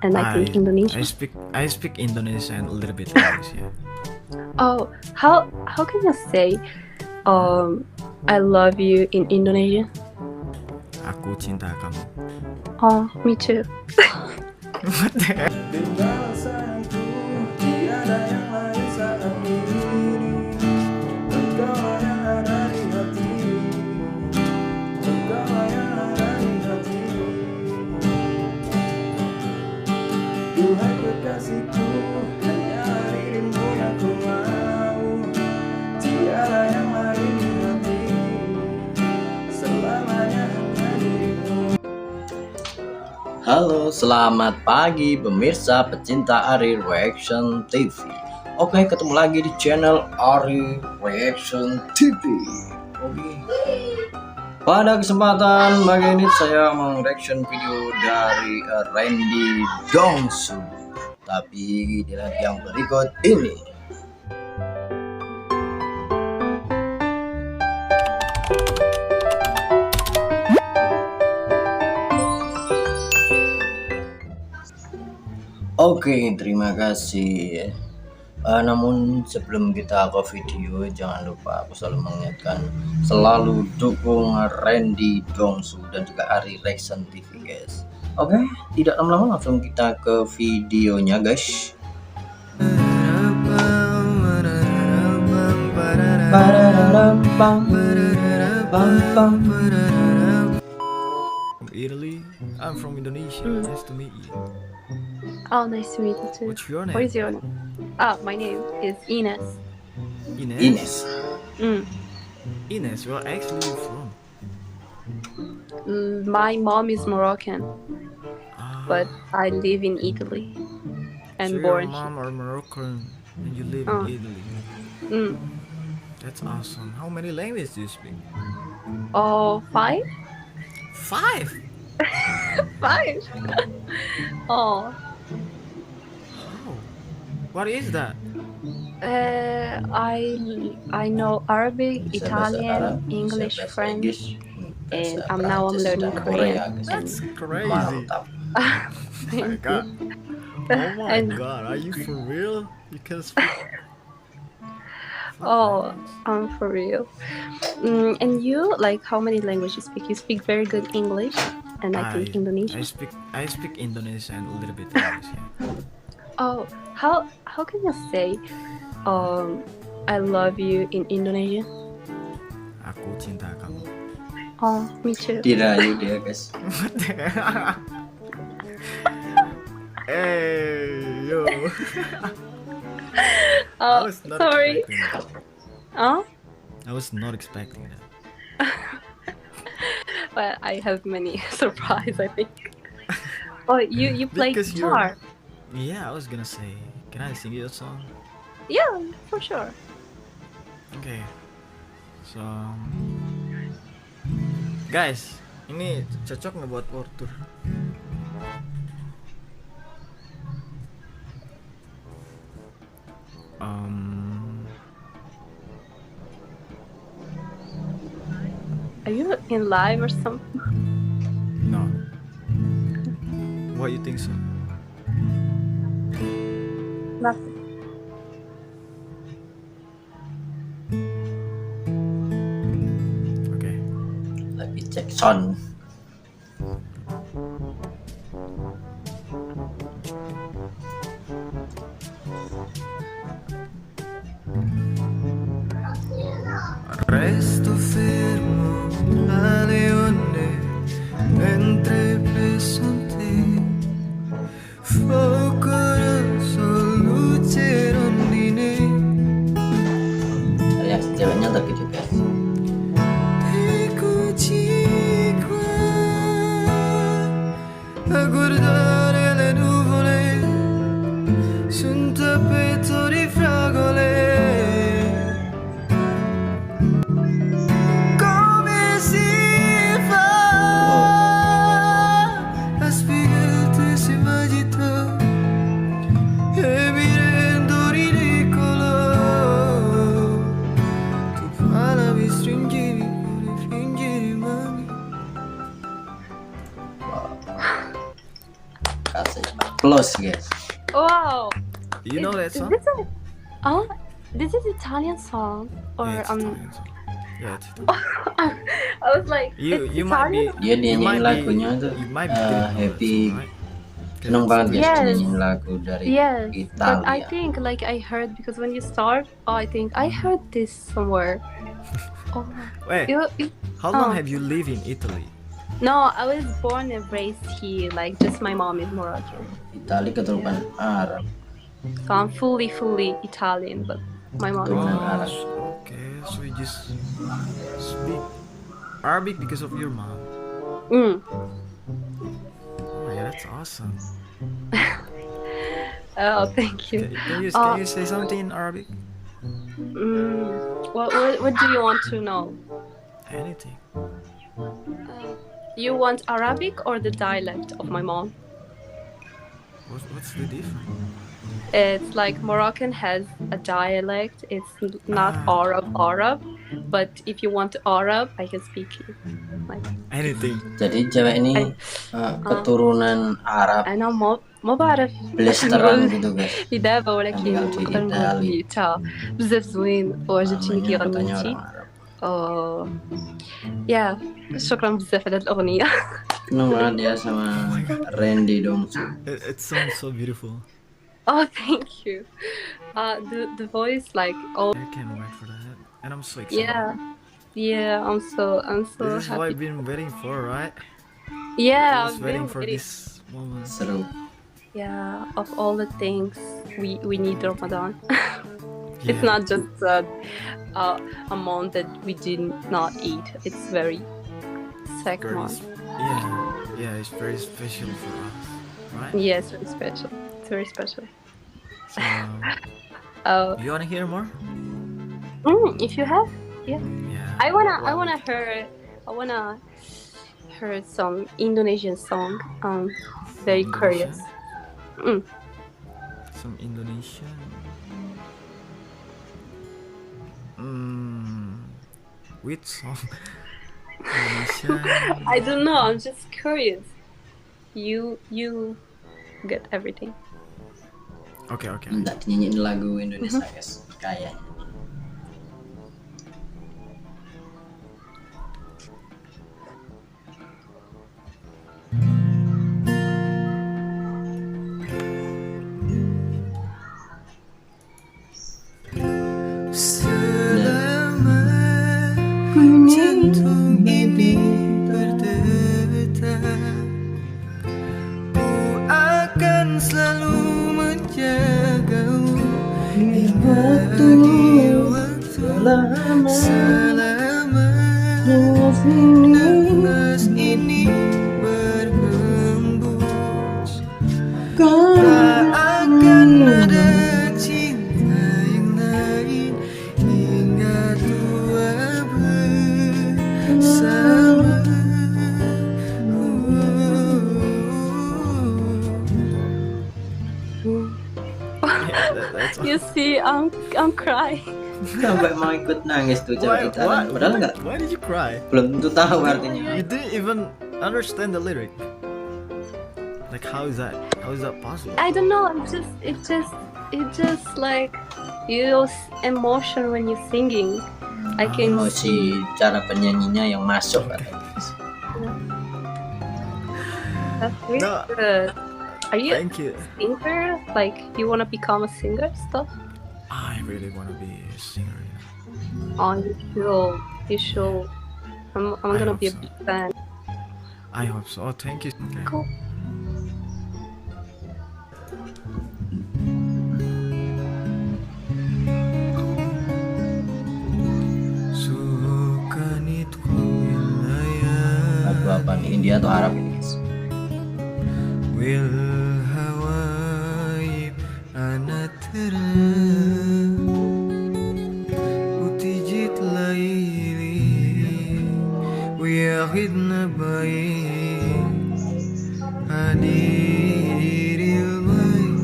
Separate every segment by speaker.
Speaker 1: and I
Speaker 2: I
Speaker 1: think Indonesian.
Speaker 2: I speak Indonesian a little bit English, yeah.
Speaker 1: Oh, how can you say I love you in Indonesian?
Speaker 2: Aku cinta kamu.
Speaker 1: Oh, me too.
Speaker 2: What the heck?
Speaker 3: Tinggal sayangku, tiada yang lain saat ini. Engkaulah yang ada di hati, engkaulah yang ada di hati. Duhai kekasihku, hanya dirimu yang ku mau. Tiada yang lain di hati, selamanya hanya dirimu.
Speaker 4: Halo, selamat pagi pemirsa pecinta Ari Reaction TV. Oke, ketemu lagi di channel Ari Reaction TV. Oke. Pada kesempatan pagi ini saya mereaction video dari Randy Dongsue. Tapi dilihat yang berikut ini. Oke, terima kasih. Namun sebelum kita ke video, jangan lupa aku selalu mengingatkan selalu dukung Randy Dongsue dan juga Ari Reaction TV, guys. Oke, tidak lama-lama langsung kita ke videonya, guys.
Speaker 2: Italy. I'm from Indonesia. Nice to meet you.
Speaker 1: Oh, nice to meet you too.
Speaker 2: What's your name?
Speaker 1: What is your name? Ah, my name is Ines.
Speaker 2: Ines.
Speaker 4: Ines.
Speaker 2: Ines, where actually you from?
Speaker 1: My mom is Moroccan,
Speaker 2: Ah,
Speaker 1: but I live in Italy and
Speaker 2: so
Speaker 1: born
Speaker 2: your mom are Moroccan and you live
Speaker 1: Oh.
Speaker 2: in Italy.
Speaker 1: here.
Speaker 2: That's awesome. How many languages do you speak?
Speaker 1: Oh, 5?
Speaker 2: 5.
Speaker 1: 5. Oh,
Speaker 2: Oh, what is that?
Speaker 1: I know Arabic,
Speaker 4: Bisa bahasa
Speaker 1: Italian,
Speaker 4: Arab, bisa
Speaker 1: English,
Speaker 4: bahasa
Speaker 1: French,
Speaker 4: Inggris,
Speaker 1: and
Speaker 4: bahasa
Speaker 1: now I'm
Speaker 4: Prancis,
Speaker 1: learning
Speaker 4: dan
Speaker 1: Korean.
Speaker 4: guys.
Speaker 2: That's crazy.
Speaker 4: Mantap.
Speaker 2: Oh my god. Oh my
Speaker 1: And-
Speaker 2: god, are you for real? You can speak.
Speaker 1: Oh, for real. And you, like, how many languages you speak? You speak very good English, and I think Indonesian.
Speaker 2: I speak Indonesian a little bit English, yeah.
Speaker 1: Oh, how can you say I love you in Indonesian?
Speaker 2: Aku cinta kamu.
Speaker 1: Oh, me too.
Speaker 4: Dirayu dia, guys.
Speaker 2: What the heck? Hey, yo. I
Speaker 1: Oh,
Speaker 2: was not
Speaker 1: sorry.
Speaker 2: expecting that.
Speaker 1: Oh,
Speaker 2: I was not expecting that.
Speaker 1: but I have many surprise, I think. Oh, you play
Speaker 2: Because you're-
Speaker 1: guitar?
Speaker 2: Yeah, I was gonna say, can I sing you a song?
Speaker 1: Yeah, for sure.
Speaker 2: Okay. So, guys, ini cocok nggak buat world tour?
Speaker 1: Are you in live or something?
Speaker 2: No. Why you think so?
Speaker 1: Nothing.
Speaker 2: Okay.
Speaker 4: Lagi cek sound.
Speaker 3: Resto fermo alle onde mentre penso a te. Fuoco rosso, luce rondine.
Speaker 4: Reaksi ceweknya terkejut, guys.
Speaker 3: Eccoci qua a guardare le nuvole su un tappeto di fragole. Come si fa a spiegarti se m'agito e mi rendo ridicolo? Tu parlavi, stringevi, fingevi mani.
Speaker 4: close aja. Close guys.
Speaker 1: Wow.
Speaker 2: You know that
Speaker 1: Is
Speaker 2: song?
Speaker 1: this a, oh, this is Italian song or
Speaker 2: Yeah, it's Italian song. Yeah, it's Italian.
Speaker 1: I was like, it's
Speaker 2: You might be.
Speaker 1: Italian.
Speaker 4: Dia
Speaker 2: You might
Speaker 4: nyanyiin
Speaker 2: be.
Speaker 4: lagunya tuh
Speaker 2: You might be didn't know that
Speaker 4: happy.
Speaker 2: song, right? 'Cause
Speaker 4: Seneng
Speaker 2: it's
Speaker 4: banget guys
Speaker 1: Yes.
Speaker 4: nyanyiin lagu dari
Speaker 1: Yes, but I
Speaker 4: Italia.
Speaker 1: think like I heard because when you start, I think I heard this somewhere. Oh,
Speaker 2: Wait,
Speaker 1: you
Speaker 2: how long
Speaker 1: oh.
Speaker 2: have you lived in Italy?
Speaker 1: No, I was born and raised here. Like just my mom is Moroccan,
Speaker 4: Italia keturunan Arab.
Speaker 1: so I'm fully Italian, but my mom is
Speaker 4: Keturunan
Speaker 1: Moroccan.
Speaker 4: Arab.
Speaker 2: Okay, so you just speak Arabic because of your mom.
Speaker 1: Mm.
Speaker 2: Oh yeah, that's awesome.
Speaker 1: Oh, thank you.
Speaker 2: Can you say something in Arabic?
Speaker 1: What do you want to know?
Speaker 2: Anything.
Speaker 1: You want Arabic or the dialect of my mom?
Speaker 2: What's the difference?
Speaker 1: It's like Moroccan has a dialect. It's not Arab, but if you want Arab, I can speak it. Like,
Speaker 2: Anything.
Speaker 4: Jadi cewek ini keturunan Arab.
Speaker 1: أنا ما بعرف
Speaker 4: بلستران gitu guys.
Speaker 1: في دابا ولكن
Speaker 4: tinggal di
Speaker 1: نقدر نقول
Speaker 4: Italy.
Speaker 1: لي تا بزاف زوين وعجبتني كي
Speaker 4: Namanya katanya
Speaker 1: غنيتي.
Speaker 4: orang Arab.
Speaker 1: Oh, يا شكرا بزاف على هاد الأغنية.
Speaker 4: Seneng banget dia sama Randy Dongsue.
Speaker 2: It sounds so beautiful.
Speaker 1: Oh, thank you. The voice like oh
Speaker 2: I can't wait for that, and I'm so excited.
Speaker 1: yeah. I'm so
Speaker 2: This is what
Speaker 1: happy.
Speaker 2: I've been waiting for, right?
Speaker 1: Yeah,
Speaker 2: I was
Speaker 1: I've
Speaker 2: waiting
Speaker 1: been
Speaker 2: for
Speaker 1: waiting.
Speaker 2: this moment.
Speaker 4: Seru.
Speaker 1: Yeah, of all the things we need Ramadan. It's
Speaker 2: Yeah.
Speaker 1: not just a month that we did not eat. It's very sacred
Speaker 2: Very
Speaker 1: month.
Speaker 2: Yeah, it's very special for us, right?
Speaker 1: Yes, very special. It's very special.
Speaker 2: So,
Speaker 1: Uh,
Speaker 2: you wanna hear more?
Speaker 1: if you have,
Speaker 2: Yeah.
Speaker 1: I wanna hear some Indonesian song. Very curious.
Speaker 2: Some Indonesian. Which song? Indonesian.
Speaker 1: I don't know. I'm just curious. You get everything.
Speaker 2: Okay.
Speaker 4: Nggak nyanyiin lagu Indonesia guys. Kayaknya.
Speaker 3: Selama jantung ini berdetak, ku akan selalu menjagamu hingga akhir waktu. Selama nafas ini berhembus, tak akan ada cinta yang lain hingga tua bersama.
Speaker 2: That's
Speaker 1: You see, I'm crying.
Speaker 4: Sampai mau ikut nangis tuh cewek Italia. Padahal nggak
Speaker 2: Why did you cry?
Speaker 4: belum tentu tahu artinya.
Speaker 2: You didn't even understand the lyric. Like how is that possible?
Speaker 1: I don't know. It just like you emotion when you're singing. I can
Speaker 4: Oh si cara penyanyinya yang masuk katanya.
Speaker 1: That's really
Speaker 2: No.
Speaker 1: good. Are you
Speaker 2: Thank you.
Speaker 1: a singer? Like you wanna become a singer stuff?
Speaker 2: I really want to be a singer.
Speaker 1: Oh, you should. I'm
Speaker 2: I
Speaker 1: gonna
Speaker 2: hope
Speaker 1: be a
Speaker 2: so.
Speaker 1: big fan.
Speaker 2: I hope so. Oh, thank you. Okay.
Speaker 1: Cool.
Speaker 3: Sukanit kolibelnaya
Speaker 4: Lagu apa nih? India atau Arab ini guys?
Speaker 3: والهوايب أنا ترى وتجيت ليلي وياخدنا بعيد هدير الليل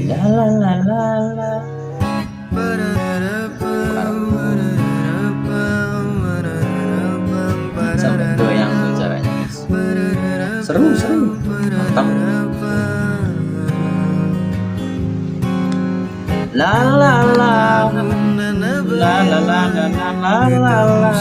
Speaker 4: La la la la la. Sampai goyang tuh caranya guys. Seru. Nonton. La la la la la la la la la la.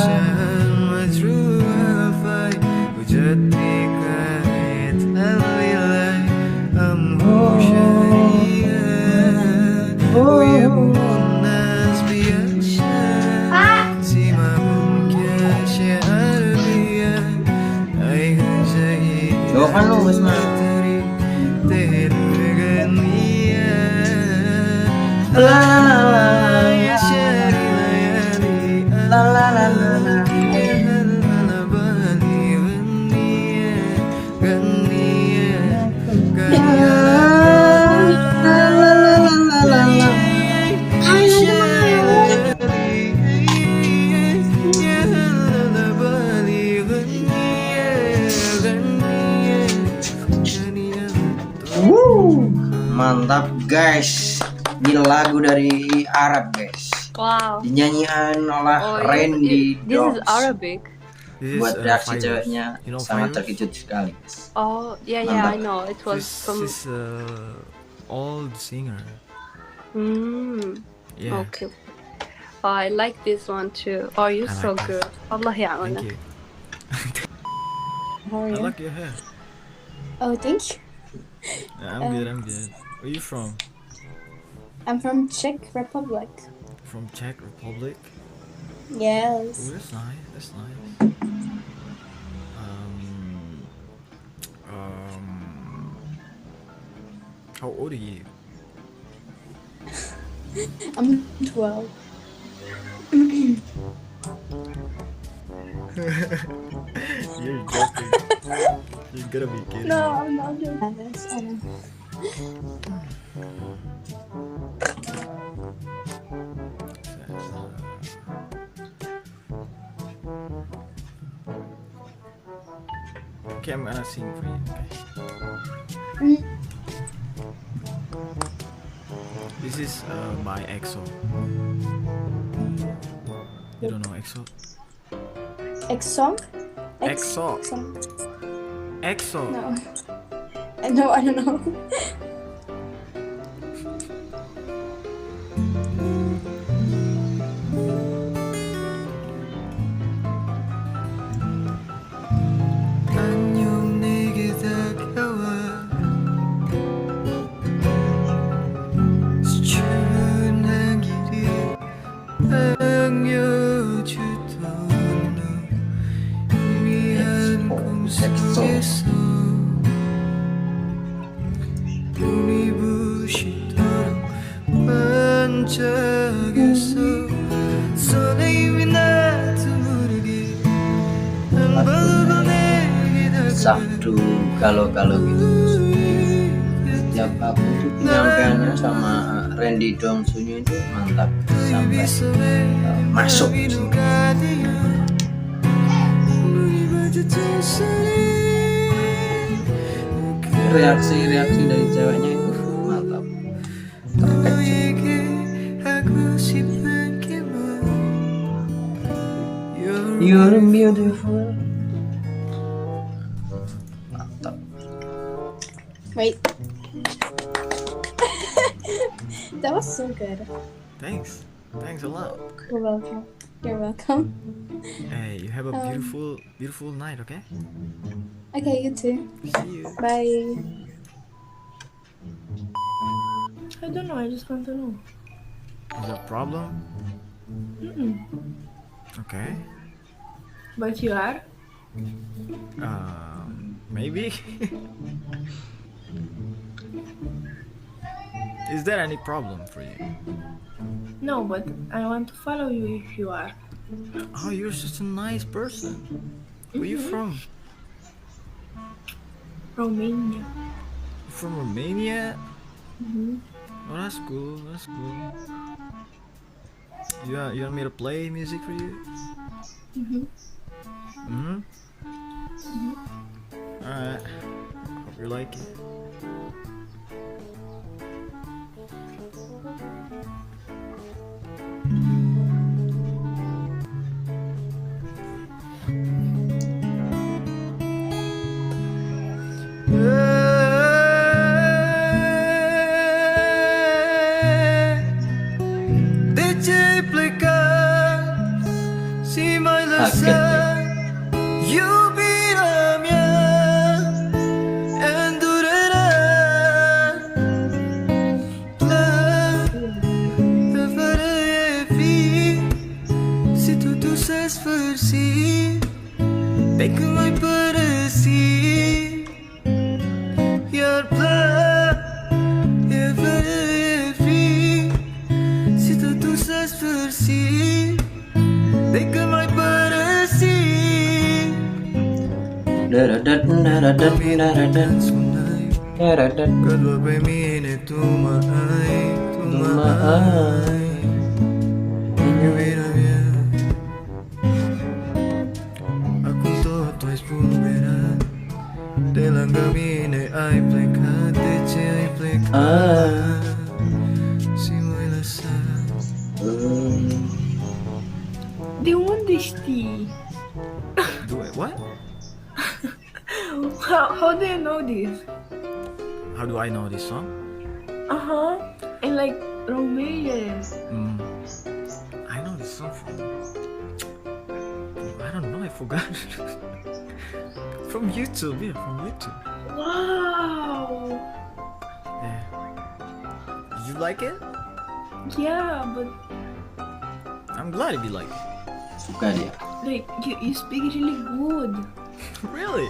Speaker 4: Coba kan lu wis mah. La la la la la la la. Mantap guys, ini lagu dari Arab guys.
Speaker 1: Wow.
Speaker 4: Dinyanyikan oleh
Speaker 1: Oh,
Speaker 4: Randy
Speaker 1: this is
Speaker 4: Dongsue.
Speaker 1: Arabic.
Speaker 2: This is,
Speaker 4: Buat reaksi
Speaker 2: virus.
Speaker 4: ceweknya
Speaker 2: You know
Speaker 4: sangat
Speaker 2: virus?
Speaker 4: terkejut sekali guys.
Speaker 1: Oh, yeah,
Speaker 4: Mantap.
Speaker 1: I know. It was
Speaker 2: This
Speaker 1: from.
Speaker 2: is old singer.
Speaker 1: Mm,
Speaker 2: Yeah.
Speaker 1: okay. Oh, I like this one too. Oh, you're
Speaker 2: I
Speaker 1: so
Speaker 2: like
Speaker 1: good. Allah
Speaker 2: Thank
Speaker 1: ya'anak.
Speaker 2: you.
Speaker 5: How are
Speaker 2: I
Speaker 5: you?
Speaker 2: like your hair.
Speaker 5: Oh, thank you.
Speaker 2: I'm good. I'm good. Where you from?
Speaker 5: I'm from Czech Republic.
Speaker 2: From Czech Republic. Oh,
Speaker 5: Yes.
Speaker 2: that's nice. That's nice. How old are you?
Speaker 5: I'm 12.
Speaker 2: You're joking. You're gonna be kidding.
Speaker 5: No, I'm not doing this. I know.
Speaker 2: Okay, I'm gonna sing for you. Okay.
Speaker 5: Mm.
Speaker 2: This is by EXO. You don't know EXO?
Speaker 5: X-song?
Speaker 2: EXO.
Speaker 5: Song?
Speaker 2: EXO.
Speaker 5: No. No, I don't know.
Speaker 2: 안녕 내게 다가와 추운 향기를 안겨주던 너 희미한 꿈 속에서 눈이 부시도록 반짝였어 설레임이 나도 모르게 한 발로 내게
Speaker 4: Sabtu kalau gitu. Setiap aku tuh penyampaiannya sama Randy Dongsue itu mantap sampai masuk. Reaksi dari ceweknya itu mantap. You're beautiful. Mantap.
Speaker 5: Wait. That was so good.
Speaker 2: Thanks a lot.
Speaker 5: You're welcome. You're welcome.
Speaker 2: Hey, you have a beautiful night, okay?
Speaker 5: Okay, you too.
Speaker 2: See you.
Speaker 5: Bye.
Speaker 6: I don't know, I just want to know.
Speaker 2: Is there a problem? Okay.
Speaker 6: But you are?
Speaker 2: Maybe. Is there any problem for you?
Speaker 6: No, but I want to follow you if you are.
Speaker 2: Oh, you're such a nice person. Where you from?
Speaker 6: Romania.
Speaker 2: From Romania?
Speaker 6: Mm-hmm.
Speaker 2: Oh, that's cool. That's cool. You want me to play music for you?
Speaker 6: Mm-hmm.
Speaker 2: Alright. Hope you like it. pelan-pelan every Situ tu bersih Dekat mai bersih
Speaker 4: Daradat daradat daradat daradat
Speaker 2: Kedua pemine tu maai Aku toto espumera Delang gamine ai plecate ce ai plecate Si mai lasa
Speaker 6: They want this tea.
Speaker 2: Do it what?
Speaker 6: How do you know this?
Speaker 2: How do I know this song?
Speaker 6: And like Romanian.
Speaker 2: I know this song from I don't know, I forgot. From YouTube, yeah, from YouTube.
Speaker 6: Wow.
Speaker 2: Yeah. Did you like it?
Speaker 6: Yeah, but
Speaker 2: I'm glad if you like it.
Speaker 4: Suka dia.
Speaker 6: like you speak really good.
Speaker 2: Really?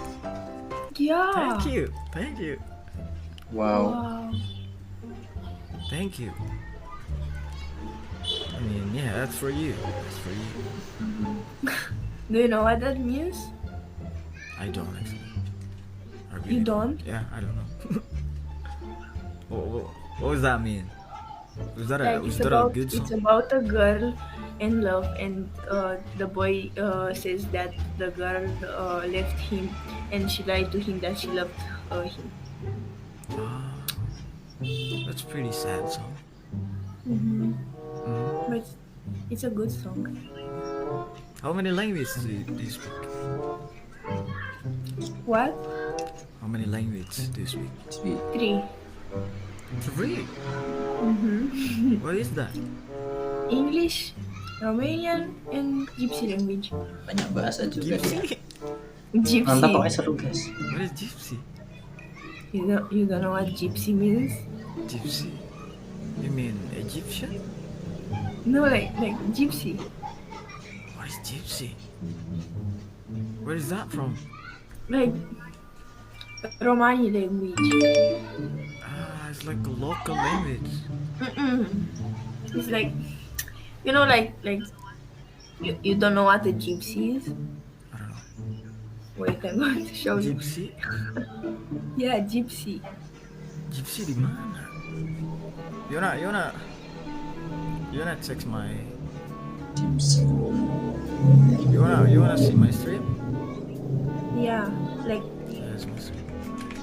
Speaker 6: Yeah.
Speaker 2: Thank you.
Speaker 4: Wow.
Speaker 6: Wow.
Speaker 2: Thank you. I mean, yeah, that's for you. That's for you.
Speaker 6: Do you know what that means?
Speaker 2: I don't actually. I
Speaker 6: You don't?
Speaker 2: Yeah, I don't know. What does that mean? Was that a good
Speaker 6: It's
Speaker 2: song?
Speaker 6: about a girl in love, and the boy says that the girl left him, and she lied to him that she loved him.
Speaker 2: Ah, that's pretty sad song.
Speaker 6: But it's a good song.
Speaker 2: How many languages do you speak?
Speaker 6: What?
Speaker 2: How many languages do you speak?
Speaker 4: Sweet.
Speaker 6: 3.
Speaker 2: 3. What is that?
Speaker 6: English, Romanian, and Gypsy language.
Speaker 4: Banyak bahasa juga dia.
Speaker 2: Gypsy?
Speaker 6: Gypsy.
Speaker 4: Mantap pokoknya seru guys.
Speaker 2: What is gypsy?
Speaker 6: You don't know what gypsy means?
Speaker 2: Gypsy? You mean Egyptian?
Speaker 6: No, like gypsy.
Speaker 2: What is gypsy? Where is that from?
Speaker 6: Like Romani language.
Speaker 2: Ah, it's like a local language.
Speaker 6: It's like, you know, like you don't know what a gypsy is?
Speaker 2: I don't know.
Speaker 6: Wait, I'm going to show you.
Speaker 2: Gypsy?
Speaker 6: Yeah, gypsy.
Speaker 2: Gypsy di mana? You wanna text my? You wanna see my stream?
Speaker 6: Yeah, like
Speaker 2: Yeah, that's my stream.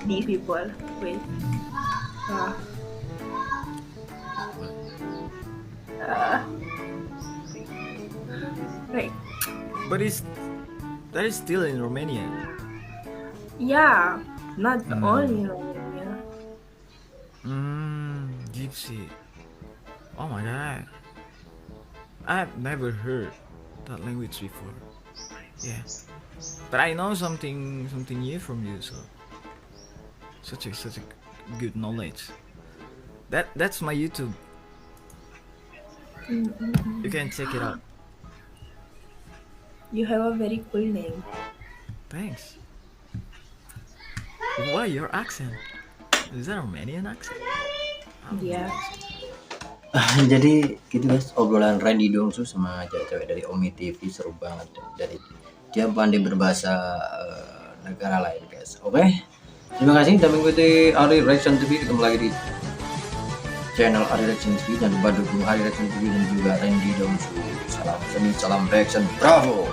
Speaker 6: the people. Wait. Right.
Speaker 2: But that is still in Romania.
Speaker 6: Yeah, not only Romania.
Speaker 2: Gypsy. Oh my god. I've never heard that language before. Yeah. But I know something new from you, so such a good knowledge. That's my YouTube. You can check it out.
Speaker 6: You have a very cool name.
Speaker 2: Thanks. Why your accent? Is that a Romanian accent?
Speaker 6: Yeah.
Speaker 4: Jadi gitu guys, obrolan Randy Dongsue sama cewek-cewek dari Omi TV seru banget. Dari dia pandai berbahasa negara lain guys. Oke, terima kasih sudah mengikuti Ari Reaction TV. Ketemu lagi di channel Ari Reaction TV, dan lupa dukung Ari Reaction TV dan juga Randy Dongsue. Salam seni, salam reaction, bravo.